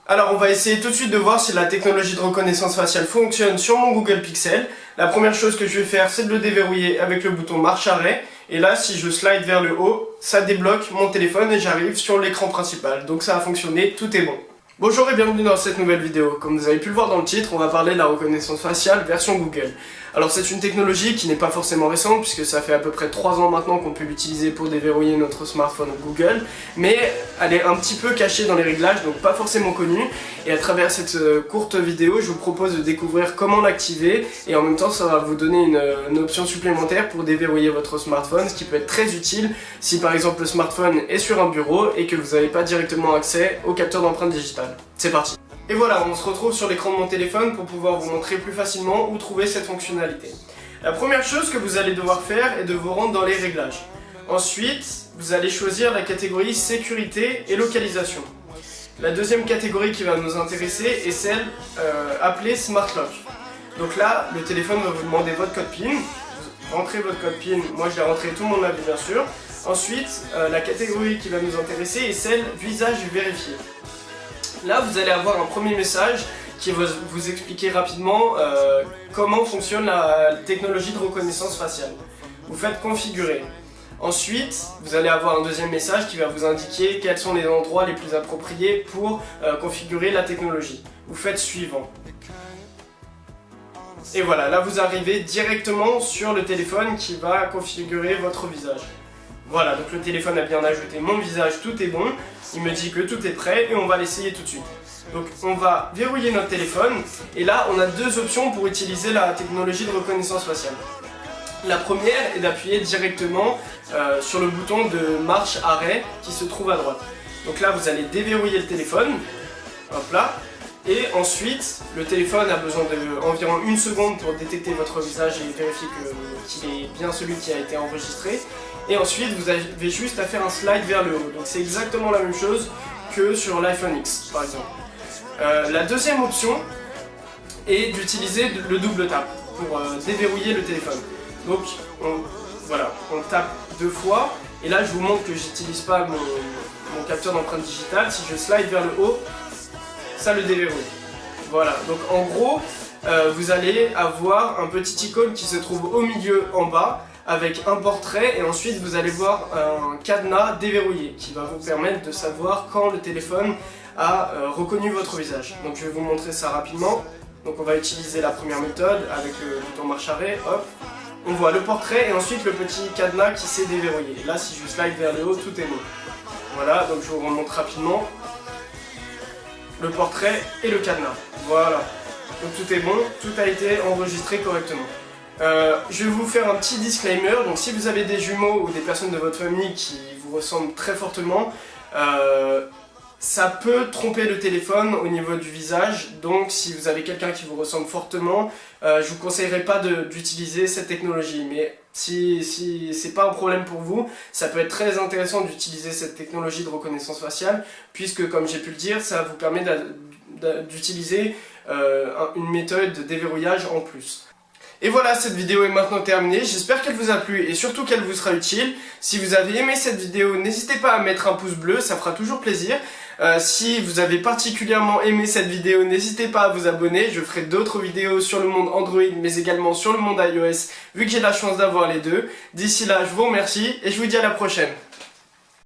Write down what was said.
Alors on va essayer tout de suite de voir si la technologie de reconnaissance faciale fonctionne sur mon Google Pixel. La première chose que je vais faire, c'est de le déverrouiller avec le bouton marche arrêt. Et là, si je slide vers le haut, ça débloque mon téléphone et j'arrive sur l'écran principal. Donc ça a fonctionné, tout est bon. Bonjour et bienvenue dans cette nouvelle vidéo. Comme vous avez pu le voir dans le titre, on va parler de la reconnaissance faciale version Google. Alors c'est une technologie qui n'est pas forcément récente puisque ça fait à peu près 3 ans maintenant qu'on peut l'utiliser pour déverrouiller notre smartphone Google, mais elle est un petit peu cachée dans les réglages, donc pas forcément connue. Et à travers cette courte vidéo, je vous propose de découvrir comment l'activer et en même temps ça va vous donner une option supplémentaire pour déverrouiller votre smartphone, ce qui peut être très utile si par exemple le smartphone est sur un bureau et que vous n'avez pas directement accès au capteur d'empreinte digitale. C'est parti! Et voilà, on se retrouve sur l'écran de mon téléphone pour pouvoir vous montrer plus facilement où trouver cette fonctionnalité. La première chose que vous allez devoir faire est de vous rendre dans les réglages. Ensuite, vous allez choisir la catégorie sécurité et localisation. La deuxième catégorie qui va nous intéresser est celle appelée Smart Lock. Donc là, le téléphone va vous demander votre code PIN. Vous rentrez votre code PIN, moi je l'ai rentré, tout le monde l'a vu bien sûr. Ensuite, la catégorie qui va nous intéresser est celle visage vérifié. Là, vous allez avoir un premier message qui va vous expliquer rapidement comment fonctionne la technologie de reconnaissance faciale. Vous faites configurer. Ensuite, vous allez avoir un deuxième message qui va vous indiquer quels sont les endroits les plus appropriés pour configurer la technologie. Vous faites suivant. Et voilà, là vous arrivez directement sur le téléphone qui va configurer votre visage. Voilà, donc le téléphone a bien ajouté mon visage, tout est bon. Il me dit que tout est prêt et on va l'essayer tout de suite. Donc on va verrouiller notre téléphone et là on a deux options pour utiliser la technologie de reconnaissance faciale. La première est d'appuyer directement sur le bouton de marche arrêt qui se trouve à droite. Donc là vous allez déverrouiller le téléphone, hop là, et ensuite le téléphone a besoin d'environ 1 seconde pour détecter votre visage et vérifier qu'il est bien celui qui a été enregistré. Et ensuite vous avez juste à faire un slide vers le haut. Donc c'est exactement la même chose que sur l'iPhone X par exemple. La deuxième option est d'utiliser le double tap pour déverrouiller le téléphone. Donc voilà, on tape 2 fois et là je vous montre que j'utilise pas mon capteur d'empreinte digitale. Si je slide vers le haut, ça le déverrouille. Voilà, donc en gros vous allez avoir un petit icône qui se trouve au milieu en bas avec un portrait et ensuite vous allez voir un cadenas déverrouillé qui va vous permettre de savoir quand le téléphone a reconnu votre visage. Donc je vais vous montrer ça rapidement. Donc on va utiliser la première méthode avec le bouton marche arrêt, hop. On voit le portrait et ensuite le petit cadenas qui s'est déverrouillé. Et là si je slide vers le haut, tout est bon. Voilà, donc je vous remonte rapidement. Le portrait et le cadenas. Voilà. Donc tout est bon, tout a été enregistré correctement. Je vais vous faire un petit disclaimer, donc si vous avez des jumeaux ou des personnes de votre famille qui vous ressemblent très fortement, ça peut tromper le téléphone au niveau du visage, donc si vous avez quelqu'un qui vous ressemble fortement, je vous conseillerais pas d'utiliser cette technologie, mais si c'est pas un problème pour vous, ça peut être très intéressant d'utiliser cette technologie de reconnaissance faciale, puisque comme j'ai pu le dire, ça vous permet d'utiliser une méthode de déverrouillage en plus. Et voilà, cette vidéo est maintenant terminée, j'espère qu'elle vous a plu et surtout qu'elle vous sera utile. Si vous avez aimé cette vidéo, n'hésitez pas à mettre un pouce bleu, ça fera toujours plaisir. Si vous avez particulièrement aimé cette vidéo, n'hésitez pas à vous abonner, je ferai d'autres vidéos sur le monde Android mais également sur le monde iOS vu que j'ai la chance d'avoir les deux. D'ici là, je vous remercie et je vous dis à la prochaine.